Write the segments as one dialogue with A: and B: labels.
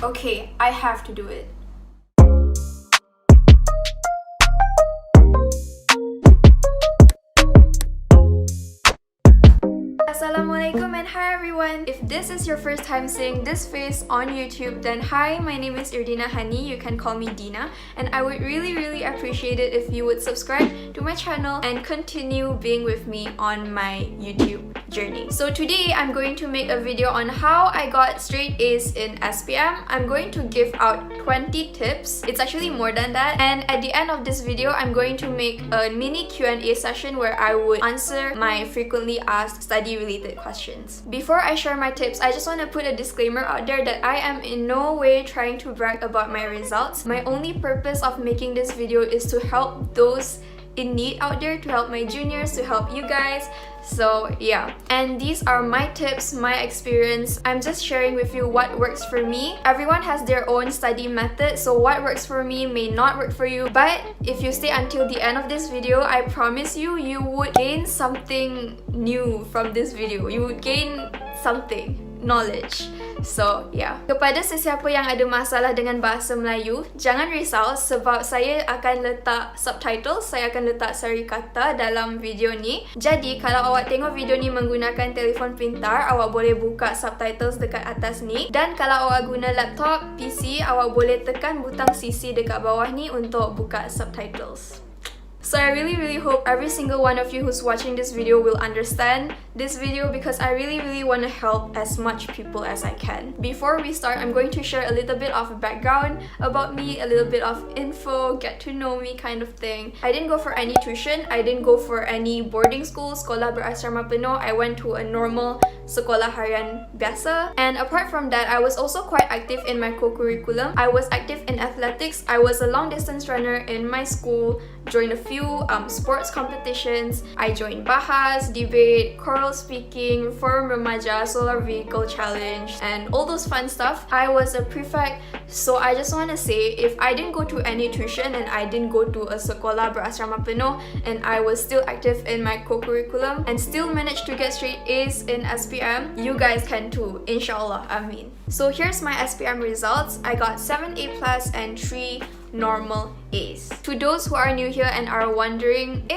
A: Okay, I have to do it. Assalamualaikum and hi everyone! If this is your first time seeing this face on YouTube, then hi, my name is Irdina Hani, you can call me Dina, and I would really appreciate it if you would subscribe to my channel and continue being with me on my YouTube journey. So today I'm going to make a video on how I got straight A's in SPM. I'm going to give out 20 tips. It's actually more than that, and at the end of this video I'm going to make a mini Q&A session where I would answer my frequently asked study related questions. Before I share my tips, I just want to put a disclaimer out there that I am in no way trying to brag about my results. My only purpose of making this video is to help those in need out there, to help my juniors, to help you guys. So yeah, and these are my tips, my experience. I'm just sharing with you what works for me. Everyone has their own study method, so what works for me may not work for you. But if you stay until the end of this video, I promise you, you would gain something new from this video. You would gain something, knowledge. So yeah, kepada sesiapa yang ada masalah dengan bahasa Melayu, jangan risau sebab saya akan letak subtitles, saya akan letak seri kata dalam video ni. Jadi kalau awak tengok video ni menggunakan telefon pintar, awak boleh buka subtitles dekat atas ni, dan kalau awak guna laptop, PC, awak boleh tekan butang CC dekat bawah ni untuk buka subtitles. So I really hope every single one of you who's watching this video will understand this video, because I really want to help as much people as I can. Before we start, I'm going to share a little bit of background about me, a little bit of info, get to know me kind of thing. I didn't go for any tuition, I didn't go for any boarding school, sekolah berasrama penuh. I went to a normal sekolah harian biasa. And apart from that, I was also quite active in my co-curriculum. I was active in athletics. I was a long distance runner in my school, joined a few sports competitions. I joined bahas, debate, choral speaking, forum remaja, solar vehicle challenge, and all those fun stuff. I was a prefect, so I just want to say, if I didn't go to any tuition and I didn't go to a sekolah berasrama penuh and I was still active in my co-curriculum and still managed to get straight A's in SPM, you guys can too, inshallah, Ameen. So here's my SPM results. I got 7 A+ and 3 normal A's. To those who are new here and are wondering,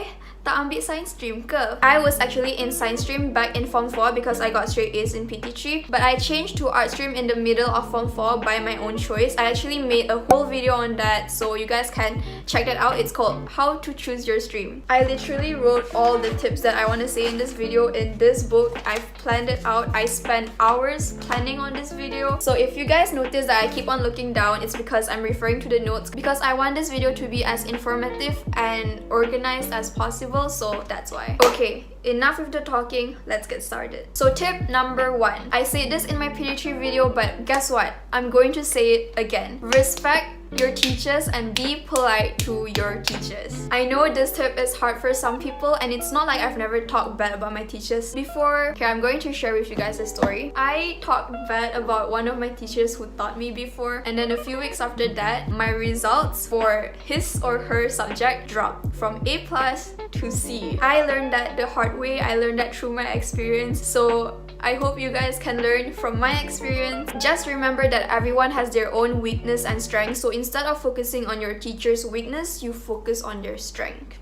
A: tak ambil science stream ke? I was actually in science stream back in Form 4 because I got straight A's in PT3, but I changed to art stream in the middle of Form 4 by my own choice. I actually made a whole video on that, so you guys can check that out. It's called How to Choose Your Stream. I literally wrote all the tips that I want to say in this video in this book. I've planned it out. I spent hours planning on this video. So if you guys notice that I keep on looking down, it's because I'm referring to the notes, because I want this video to be as informative and organized as possible. So that's why. Okay, enough with the talking, let's get started. So tip number 1. I said this in my PT3 video, but guess what? I'm going to say it again. Respect your teachers and be polite to your teachers. I know this tip is hard for some people, and it's not like I've never talked bad about my teachers before. Okay, I'm going to share with you guys a story. I talked bad about one of my teachers who taught me before, and then a few weeks after that, my results for his or her subject dropped from A+ to C. I learned that the hard way. I learned that through my experience. So I hope you guys can learn from my experience. Just remember that everyone has their own weakness and strength, so instead of focusing on your teacher's weakness, you focus on their strength.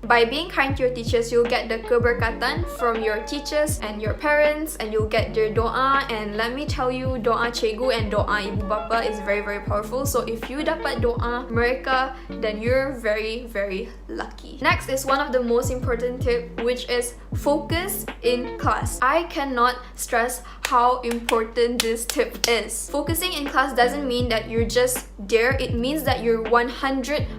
A: By being kind to your teachers, you'll get the keberkatan from your teachers and your parents, and you'll get their doa. And let me tell you, doa cikgu and doa ibu bapa is very powerful. So if you dapat doa mereka, then you're very lucky. Next is one of the most important tip, which is focus in class. I cannot stress how important this tip is. Focusing in class doesn't mean that you're just there. It means that you're 100%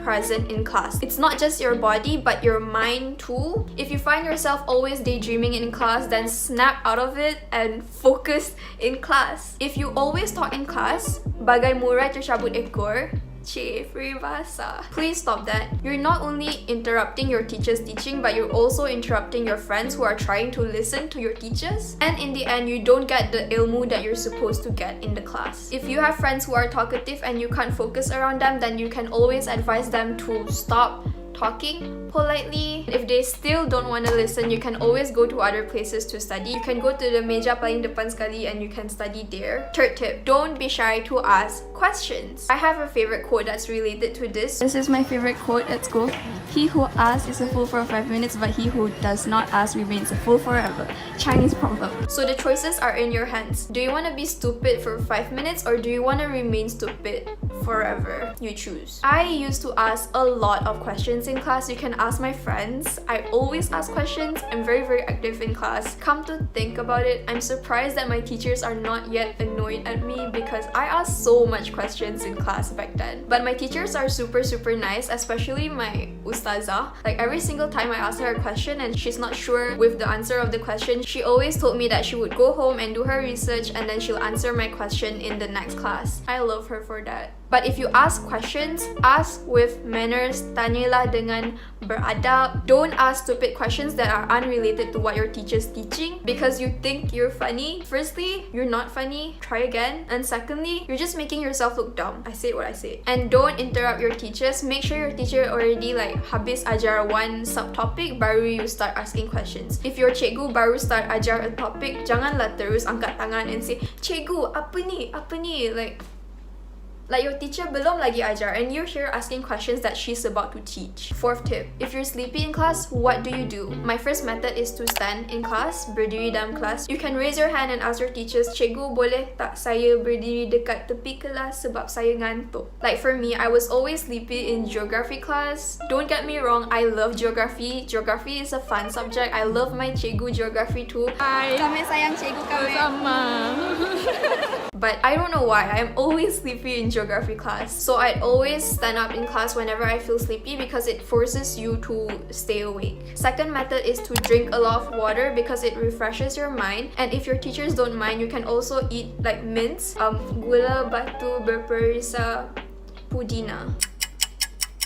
A: present in class. It's not just your body, but your mind too. If you find yourself always daydreaming in class, then snap out of it and focus in class. If you always talk in class, bagai murai tercabut ekor, peribahasa. Please stop that. You're not only interrupting your teacher's teaching, but you're also interrupting your friends who are trying to listen to your teachers. And in the end, you don't get the ilmu that you're supposed to get in the class. If you have friends who are talkative and you can't focus around them, then you can always advise them to stop talking politely. If they still don't want to listen, you can always go to other places to study. You can go to the meja paling depan sekali and you can study there. Third tip, don't be shy to ask questions. I have a favorite quote that's related to this. This is my favorite quote at school. He who asks is a fool for 5 minutes, but he who does not ask remains a fool forever. Chinese proverb. So the choices are in your hands. Do you want to be stupid for 5 minutes or do you want to remain stupid forever? You choose. I used to ask a lot of questions in class. You can ask my friends. I always ask questions. I'm very active in class. Come to think about it, I'm surprised that my teachers are not yet annoyed at me because I asked so much questions in class back then. But my teachers are super nice, especially my ustazah. Like every single time I asked her a question and she's not sure with the answer of the question, she always told me that she would go home and do her research and then she'll answer my question in the next class. I love her for that. But if you ask questions, ask with manners, tanyalah dengan beradab. Don't ask stupid questions that are unrelated to what your teacher's teaching because you think you're funny. Firstly, you're not funny. Try again. And secondly, you're just making yourself look dumb. I said what I said. And don't interrupt your teachers. Make sure your teacher already habis ajar one subtopic baru you start asking questions. If your cikgu baru start ajar a topic, janganlah terus angkat tangan and say, "Cikgu, apa ni? Apa ni?" Like your teacher belum lagi ajar and you're here asking questions that she's about to teach. Fourth tip, if you're sleepy in class, what do you do? My first method is to stand in class, berdiri dalam kelas. You can raise your hand and ask your teachers, "Cikgu, boleh tak saya berdiri dekat tepi kelas sebab saya ngantuk?" Like for me, I was always sleepy in geography class. Don't get me wrong, I love geography. Geography is a fun subject. I love my cikgu geography too. Hi.
B: Kami sayang cikgu kami.
A: Sama. But I don't know why, I'm always sleepy in geography class. So I'd always stand up in class whenever I feel sleepy because it forces you to stay awake. Second method is to drink a lot of water because it refreshes your mind. And if your teachers don't mind, you can also eat like mints, gula batu berperisa pudina.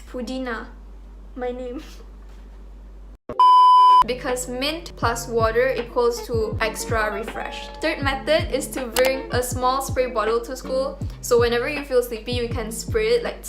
A: Pudina, my name. Because mint plus water equals to extra refreshed. Third method is to bring a small spray bottle to school. So whenever you feel sleepy, you can spray it like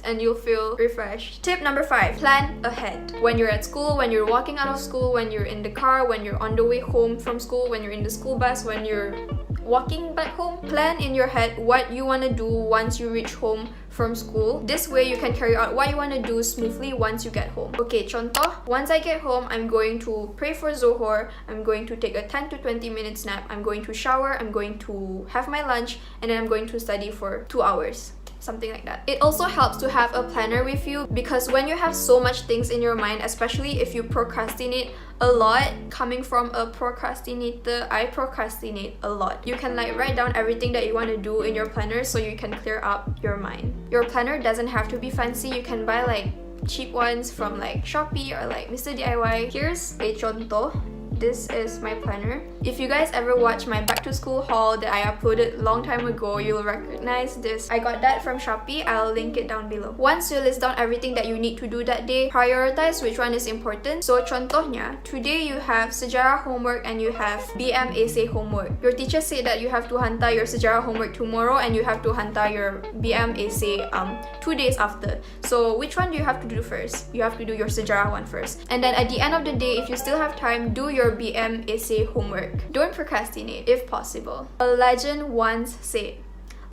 A: and you'll feel refreshed. Tip number 5, plan ahead. When you're at school, when you're walking out of school, when you're in the car, when you're on the way home from school, when you're in the school bus, when you're walking back home, plan in your head what you want to do once you reach home from school. This way you can carry out what you want to do smoothly once you get home. Okay, contoh, once I get home, I'm going to pray for Zohor, I'm going to take a 10 to 20 minutes nap, I'm going to shower, I'm going to have my lunch, and then I'm going to study for 2 hours. Something like that. It also helps to have a planner with you because when you have so much things in your mind, especially if you procrastinate a lot, coming from a procrastinator, I procrastinate a lot. You can write down everything that you want to do in your planner so you can clear up your mind. Your planner doesn't have to be fancy. You can buy cheap ones from Shopee or Mr. DIY. Here's a contoh. This is my planner. If you guys ever watch my back to school haul that I uploaded long time ago, you'll recognize this. I got that from Shopee. I'll link it down below. Once you list down everything that you need to do that day, prioritize which one is important. So contohnya, today you have sejarah homework and you have BM essay homework. Your teacher said that you have to hantar your sejarah homework tomorrow and you have to hantar your BM essay 2 days after. So which one do you have to do first? You have to do your sejarah one first. And then at the end of the day, if you still have time, do your BM essay homework. Don't procrastinate if possible. A legend once said,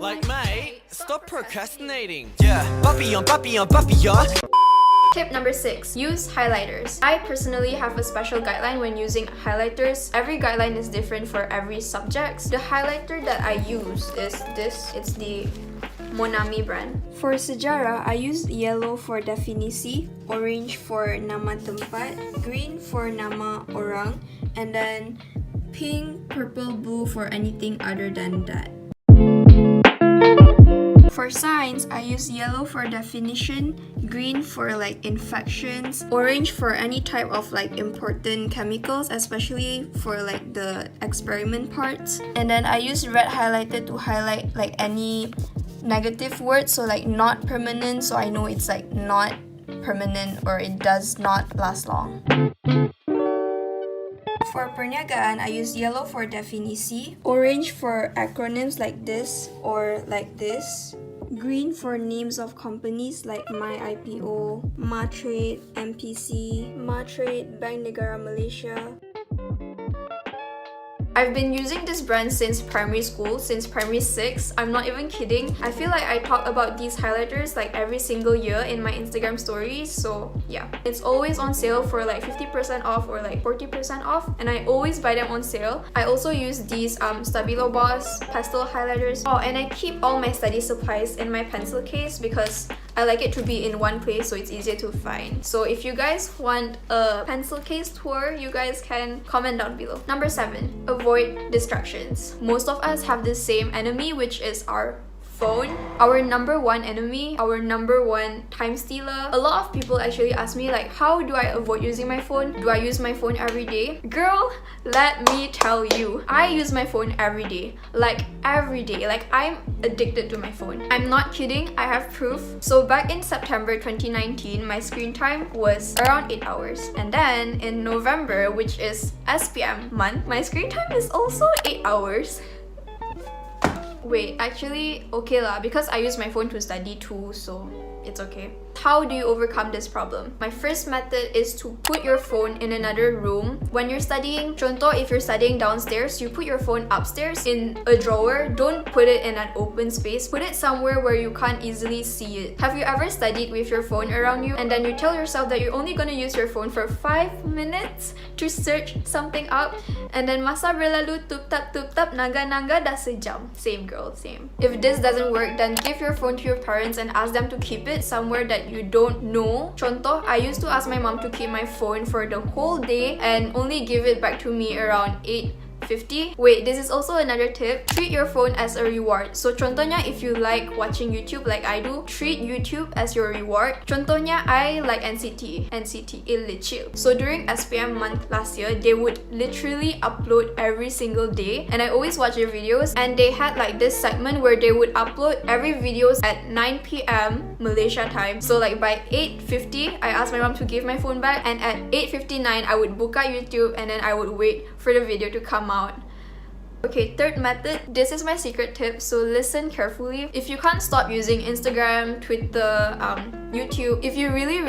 C: mate, stop procrastinating. Yeah, papillon, papillon, papillon.
A: Tip number 6, use highlighters. I personally have a special guideline when using highlighters. Every guideline is different for every subject. The highlighter that I use is this. It's the Monami brand. For sejarah, I use yellow for definisi, orange for nama tempat, green for nama orang, and then pink, purple, blue for anything other than that. For science, I use yellow for definition, green for infections, orange for any type of important chemicals, especially for the experiment parts. And then I use red highlighter to highlight any negative words, so not permanent, so I know it's not permanent or it does not last long. For perniagaan, I use yellow for definisi, orange for acronyms like this or like this, Green for names of companies like MyIPO, Matrade, MPC, Matrade, Bank Negara Malaysia. I've been using this brand since primary school, since primary 6. I'm not even kidding. I feel like I talk about these highlighters like every single year in my Instagram stories, so yeah. It's always on sale for like 50% off or like 40% off, and I always buy them on sale. I also use these Stabilo Boss pastel highlighters. Oh, and I keep all my study supplies in my pencil case because I like it to be in one place so it's easier to find. So if you guys want a pencil case tour, you guys can comment down below. Number 7, avoid distractions. Most of us have the same enemy, which is our phone. Our number one enemy, our number one time stealer. A lot of people actually ask me like, how do I avoid using my phone? Do I use my phone every day? Girl, let me tell you, I use my phone every day. Like every day. Like I'm addicted to my phone. I'm not kidding, I have proof. So back in September 2019, my screen time was around 8 hours. And then in November, which is SPM month, my screen time is also 8 hours. Wait, actually, okay lah, because I use my phone to study too, so it's okay. How do you overcome this problem? My first method is to put your phone in another room. When you're studying, contoh, if you're studying downstairs, you put your phone upstairs in a drawer. Don't put it in an open space. Put it somewhere where you can't easily see it. Have you ever studied with your phone around you and then you tell yourself that you're only gonna use your phone for 5 minutes to search something up, and then masa berlalu tup-tap naga-naga dah sejam. Same girl, same. If this doesn't work, then give your phone to your parents and ask them to keep it somewhere that you don't know. Contoh, I used to ask my mom to keep my phone for the whole day and only give it back to me around 8:50. Wait, this is also another tip. Treat your phone as a reward. So contohnya, if you like watching YouTube like I do, treat YouTube as your reward. Contohnya, I like NCT Illichil. So during SPM month last year, they would literally upload every single day, and I always watch their videos, and they had like this segment where they would upload every videos at 9 p.m. Malaysia time. So like by 8:50, I asked my mom to give my phone back, and at 8:59, I would buka YouTube and then I would wait for the video to come out. Okay, third method. This is my secret tip, so listen carefully. If you can't stop using Instagram, Twitter, YouTube, if you really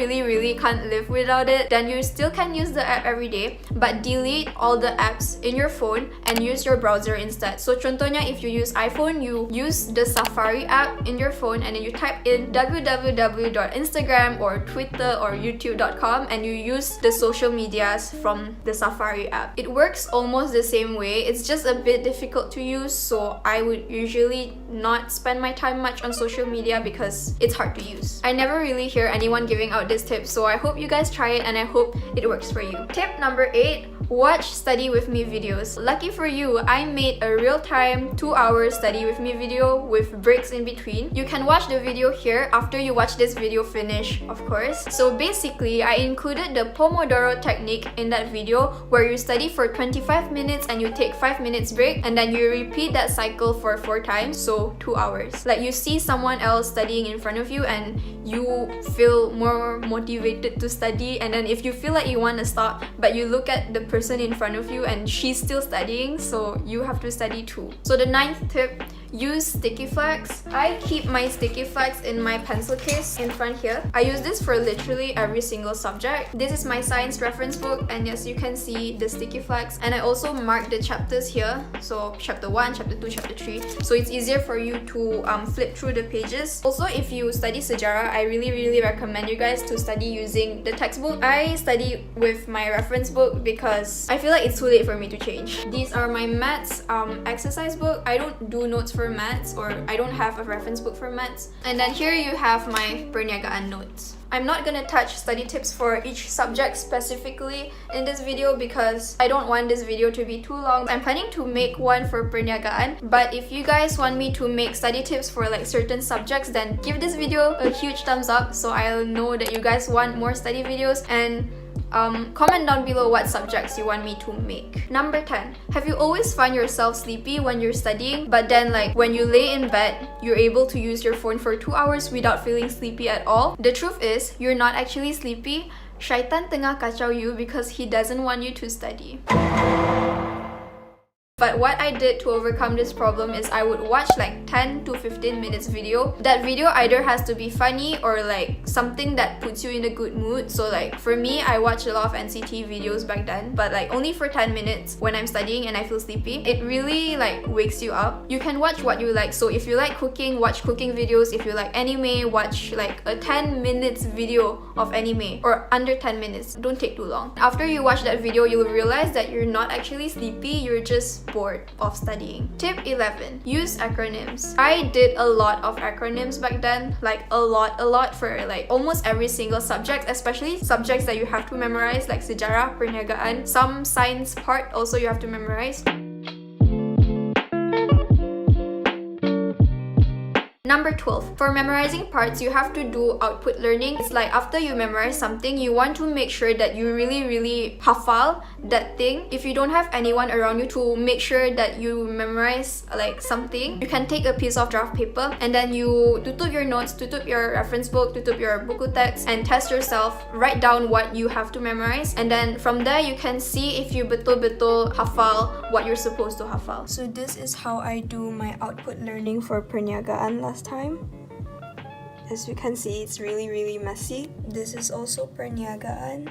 A: can't live without it, then you still can use the app every day, but delete all the apps in your phone and use your browser instead. So contohnya, if you use iPhone, you use the Safari app in your phone and then you type in www.instagram or Twitter or youtube.com and you use the social medias from the Safari app. It works almost the same way. It's just a bit difficult to use, so I would usually not spend my time much on social media because it's hard to use. I never really hear anyone giving out this tip, so I hope you guys try it and I hope it works for you. Tip number 8. Watch Study With Me videos. Lucky for you, I made a real-time 2-hour Study With Me video with breaks in between. You can watch the video here after you watch this video finish, of course. So basically, I included the Pomodoro technique in that video where you study for 25 minutes and you take 5 minutes break, and then you repeat that cycle for 4 times, so 2 hours. Like you see someone else studying in front of you and you feel more motivated to study, and then if you feel like you want to stop, but you look at the person in front of you and she's still studying, so you have to study too. So the 9th tip, use sticky flags. I keep my sticky flags in my pencil case in front here. I use this for literally every single subject. This is my science reference book, and yes, you can see the sticky flags, and I also mark the chapters here, so chapter 1, chapter 2, chapter 3, so it's easier for you to flip through the pages. Also, if you study sejarah, I really recommend you guys to study using the textbook. I study with my reference book because I feel like it's too late for me to change. These are my maths exercise book. I don't do notes for maths, or I don't have a reference book for maths. And then here you have my perniagaan notes. I'm not gonna touch study tips for each subject specifically in this video because I don't want this video to be too long. I'm planning to make one for perniagaan, but if you guys want me to make study tips for like certain subjects, then give this video a huge thumbs up so I'll know that you guys want more study videos, and comment down below what subjects you want me to make. Number 10. Have you always find yourself sleepy when you're studying, but then like when you lay in bed, you're able to use your phone for 2 hours without feeling sleepy at all? The truth is, you're not actually sleepy. Syaitan tengah kacau you because he doesn't want you to study. But what I did to overcome this problem is I would watch like 10 to 15 minutes video. That video either has to be funny or like something that puts you in a good mood. So like for me, I watch a lot of NCT videos back then, but like only for 10 minutes when I'm studying and I feel sleepy. It really like wakes you up. You can watch what you like. So if you like cooking, watch cooking videos. If you like anime, watch like a 10 minutes video of anime, or under 10 minutes. Don't take too long. After you watch that video, you'll realize that you're not actually sleepy, you're just bored of studying. Tip 11. Use acronyms. I did a lot of acronyms back then, like a lot for like almost every single subject, especially subjects that you have to memorize like sejarah, perniagaan. Some science part also you have to memorize. Number 12. For memorizing parts, you have to do output learning. It's like after you memorize something, you want to make sure that you really hafal that thing. If you don't have anyone around you to make sure that you memorize like something, you can take a piece of draft paper and then you tutup your notes, tutup your reference book, tutup your buku text, and test yourself. Write down what you have to memorize, and then from there you can see if you betul-betul hafal what you're supposed to hafal. So this is how I do my output learning for perniagaan last time. As you can see, it's really messy. This is also perniagaan.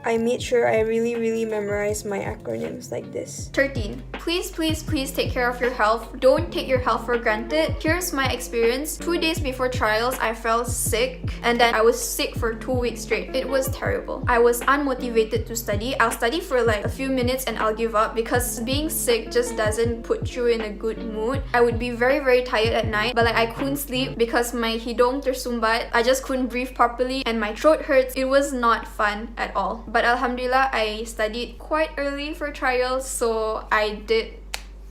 A: I made sure I really memorize my acronyms like this. 13. Please take care of your health. Don't take your health for granted. Here's my experience. 2 days before trials, I felt sick, and then I was sick for 2 weeks straight. It was terrible. I was unmotivated to study. I'll study for like a few minutes and I'll give up because being sick just doesn't put you in a good mood. I would be very tired at night, but like I couldn't sleep because my hidung tersumbat. I just couldn't breathe properly and my throat hurts. It was not fun at all. But alhamdulillah, I studied quite early for trials, so I did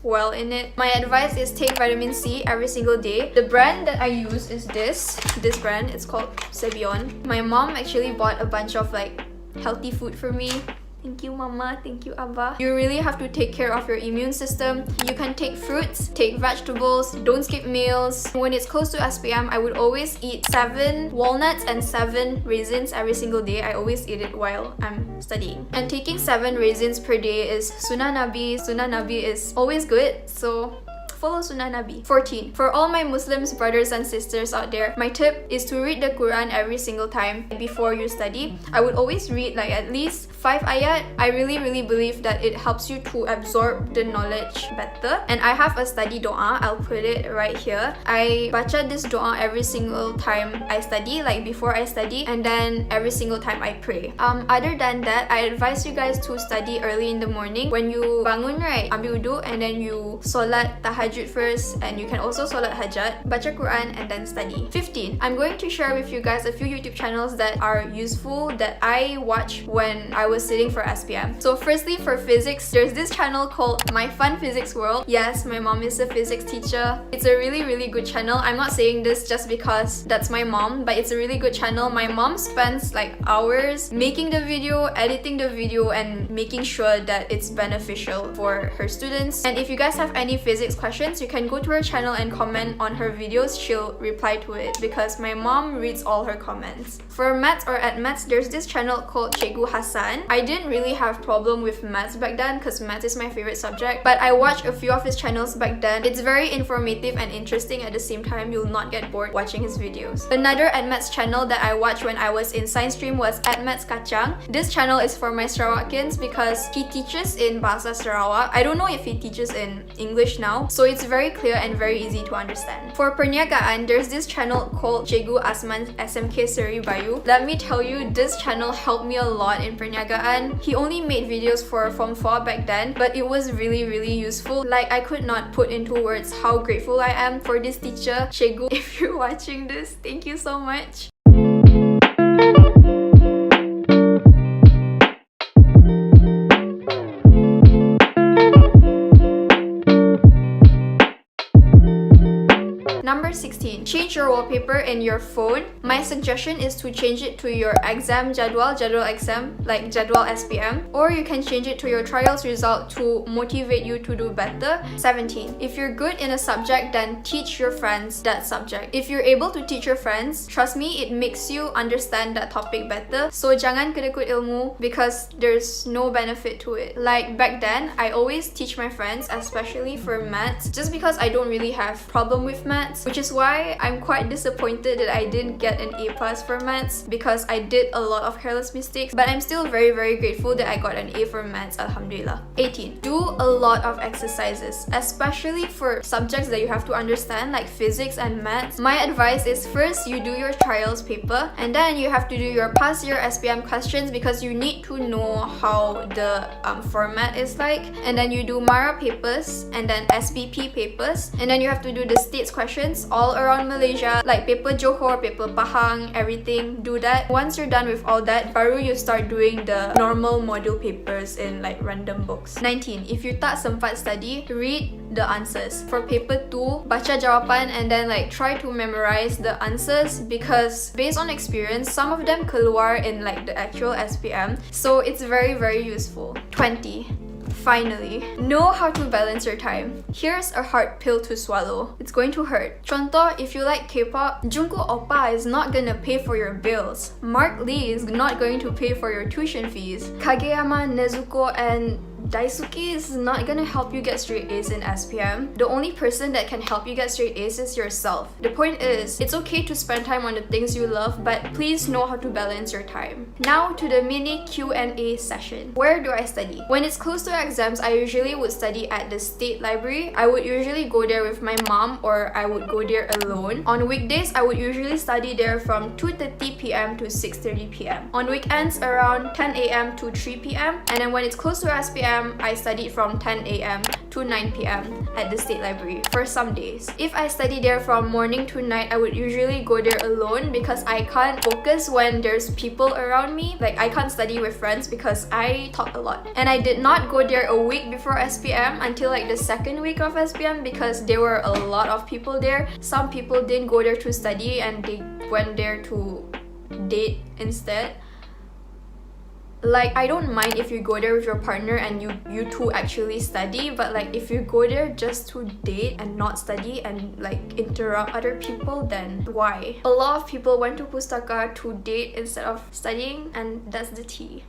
A: well in it. My advice is take vitamin C every single day. The brand that I use is this brand. It's called Cemerlang. My mom actually bought a bunch of like healthy food for me. Thank you, Mama. Thank you, Abba. You really have to take care of your immune system. You can take fruits, take vegetables, don't skip meals. When it's close to SPM, I would always eat 7 walnuts and 7 raisins every single day. I always eat it while I'm studying. And taking 7 raisins per day is Sunnah Nabi. Sunnah Nabi is always good, so follow Sunnah Nabi. 14. For all my Muslims brothers and sisters out there, my tip is to read the Quran every single time before you study. I would always read like at least 5 ayat. I really believe that it helps you to absorb the knowledge better. And I have a study doa. I'll put it right here. I baca this doa every single time I study, like before I study, and then every single time I pray. Other than that, I advise you guys to study early in the morning. When you bangun, right, ambil wudu and then you solat tahajjud first, and you can also solat hajat, baca Quran, and then study. 15. I'm going to share with you guys a few YouTube channels that are useful that I watch when I was sitting for SPM. So firstly, for physics, there's this channel called My Fun Physics World. Yes, my mom is a physics teacher. It's a really good channel. I'm not saying this just because that's my mom, but it's a really good channel. My mom spends like hours making the video, editing the video, and making sure that it's beneficial for her students. And if you guys have any physics questions, you can go to her channel and comment on her videos. She'll reply to it because my mom reads all her comments. For maths or at maths, there's this channel called Cikgu Hassan. I didn't really have problem with maths back then because maths is my favorite subject, but I watched a few of his channels back then. It's very informative and interesting at the same time. You'll not get bored watching his videos. Another at maths channel that I watched when I was in science stream was at Maths Kacang. This channel is for my Sarawakins because he teaches in Bahasa Sarawak. I don't know if he teaches in English now, so it's very clear and very easy to understand. For perniagaan, there's this channel called Cikgu Asman SMK Seri Bayu. Let me tell you, this channel helped me a lot in perniagaan. He only made videos for Form 4 back then, but it was really useful. Like, I could not put into words how grateful I am for this teacher. Cikgu, if you're watching this, thank you so much. Number 16. change your wallpaper in your phone, my suggestion is to change it to your exam jadwal exam, like jadwal SPM, or you can change it to your trials result to motivate you to do better. 17. If you're good in a subject, then teach your friends that subject. If you're able to teach your friends, trust me, it makes you understand that topic better. So jangan kedekut ilmu because there's no benefit to it. Like back then, I always teach my friends, especially for maths, just because I don't really have problem with maths, which is why I'm quite disappointed that I didn't get an A+ for maths because I did a lot of careless mistakes, but I'm still very grateful that I got an A for maths, alhamdulillah. 18. Do a lot of exercises, especially for subjects that you have to understand like physics and maths. My advice is first you do your trials paper and then you have to do your past year SPM questions because you need to know how the format is like, and then you do Mara papers and then SBP papers, and then you have to do the states questions all around Malaysia, like paper Johor, paper Pahang, everything. Do that. Once you're done with all that, baru you start doing the normal module papers in like random books. 19. If you tak sempat study, read the answers. For paper 2, baca jawapan and then like try to memorize the answers because based on experience, some of them keluar in like the actual SPM, so it's very useful. 20. Finally, know how to balance your time. Here's a hard pill to swallow. It's going to hurt. Contoh, if you like K-pop, Jungkook Oppa is not gonna pay for your bills. Mark Lee is not going to pay for your tuition fees. Kageyama, Nezuko, and Daisuke is not gonna help you get straight A's in SPM. The only person that can help you get straight A's is yourself. The point is, it's okay to spend time on the things you love, but please know how to balance your time. Now to the mini Q&A session. Where do I study? When it's close to exams, I usually would study at the state library. I would usually go there with my mom or I would go there alone. On weekdays, I would usually study there from 2:30 p.m. to 6:30 p.m. On weekends, around 10 a.m. to 3 p.m. And then when it's close to SPM, I studied from 10 a.m. to 9 p.m. at the state library for some days. If I study there from morning to night, I would usually go there alone because I can't focus when there's people around me. Like I can't study with friends because I talk a lot. And I did not go there a week before SPM until like the second week of SPM because there were a lot of people there. Some people didn't go there to study and they went there to date instead. Like, I don't mind if you go there with your partner and you two actually study, but like if you go there just to date and not study and like interrupt other people, then why? A lot of people went to Pustaka to date instead of studying, and that's the tea.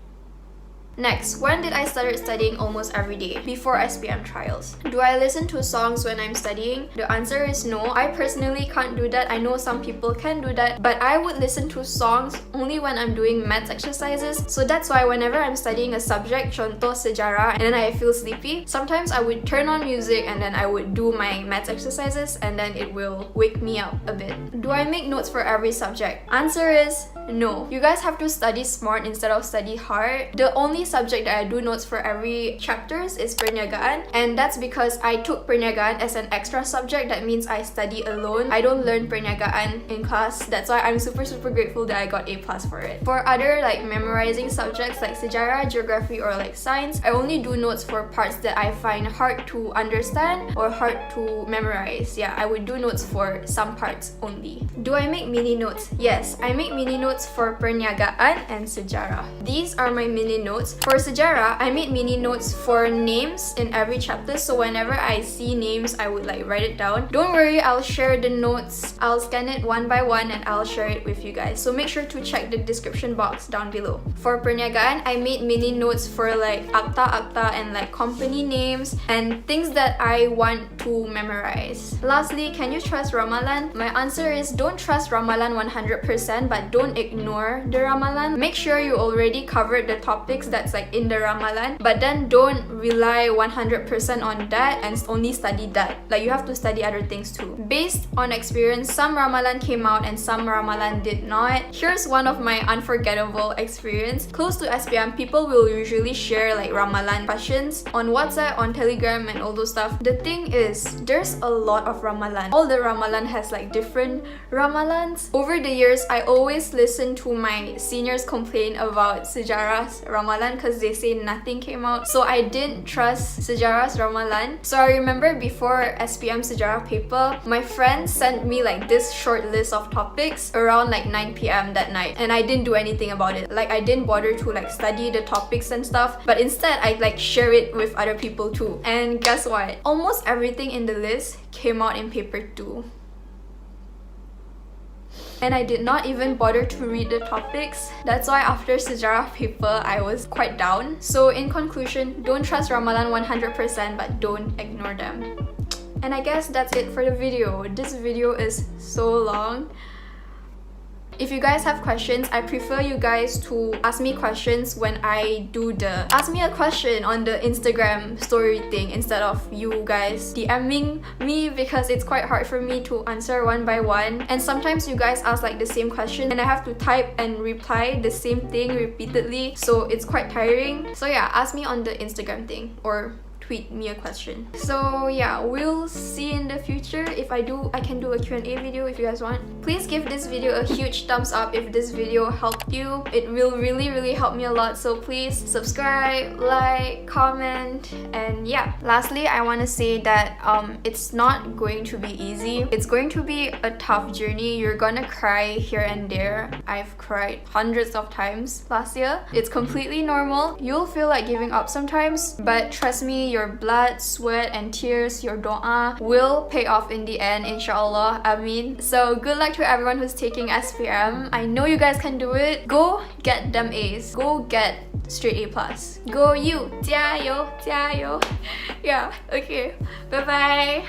A: Next, when did I start studying almost every day? Before SPM trials. Do I listen to songs when I'm studying? The answer is no. I personally can't do that. I know some people can do that, but I would listen to songs only when I'm doing maths exercises. So that's why whenever I'm studying a subject, contoh sejarah, and then I feel sleepy, sometimes I would turn on music and then I would do my maths exercises and then it will wake me up a bit. Do I make notes for every subject? Answer is no. You guys have to study smart instead of study hard. The only subject that I do notes for every chapters is perniagaan, and that's because I took perniagaan as an extra subject. That means I study alone. I don't learn perniagaan in class. That's why I'm super grateful that I got A+ for it. For other like memorizing subjects like sejarah, geography, or like science, I only do notes for parts that I find hard to understand or hard to memorize. Yeah, I would do notes for some parts only. Do I make mini notes? Yes, I make mini notes for perniagaan and sejarah. These are my mini notes. For sejarah, I made mini notes for names in every chapter, so whenever I see names, I would like write it down. Don't worry, I'll share the notes. I'll scan it one by one and I'll share it with you guys. So make sure to check the description box down below. For perniagaan, I made mini notes for like akta and like company names and things that I want to memorize. Lastly, can you trust ramalan? My answer is don't trust ramalan 100%, but don't ignore the ramalan. Make sure you already covered the topics that's like in the ramalan, but then don't rely 100% on that and only study that. Like you have to study other things too. Based on experience, some ramalan came out and some ramalan did not. Here's one of my unforgettable experience. Close to SPM, people will usually share like ramalan questions on WhatsApp, on Telegram, and all those stuff. The thing is, there's a lot of ramalan. All the ramalan has like different ramalans. Over the years, I always listen to my seniors complain about sejarah's ramalan Ramalan because they say nothing came out. So I didn't trust Sejarah's Ramalan. So I remember before SPM Sejarah paper, my friend sent me like this short list of topics around like 9 p.m. that night, and I didn't do anything about it. Like I didn't bother to like study the topics and stuff, but instead I like share it with other people too. And guess what? Almost everything in the list came out in paper 2. And I did not even bother to read the topics. That's why after Sejarah paper, I was quite down. So in conclusion, don't trust Ramalan 100%, but don't ignore them. And I guess that's it for the video. This video is so long. If you guys have questions, I prefer you guys to ask me questions when I do the ask me a question on the Instagram story thing instead of you guys DMing me, because it's quite hard for me to answer one by one. And sometimes you guys ask like the same question and I have to type and reply the same thing repeatedly, so it's quite tiring. So yeah, ask me on the Instagram thing or tweet me a question. So yeah, we'll see in the future. If I do, I can do a Q&A video if you guys want. Please give this video a huge thumbs up if this video helped you. It will really help me a lot, so please subscribe, like, comment, and yeah. Lastly, I want to say that it's not going to be easy. It's going to be a tough journey. You're gonna cry here and there. I've cried hundreds of times last year. It's completely normal. You'll feel like giving up sometimes, but trust me, your blood, sweat, and tears, your doa will pay off in the end, inshallah. Ameen. So good luck to everyone who's taking SPM. I know you guys can do it. Go get them A's. Go get straight A+. Go you. 加油, 加油. Yeah, okay. Bye-bye.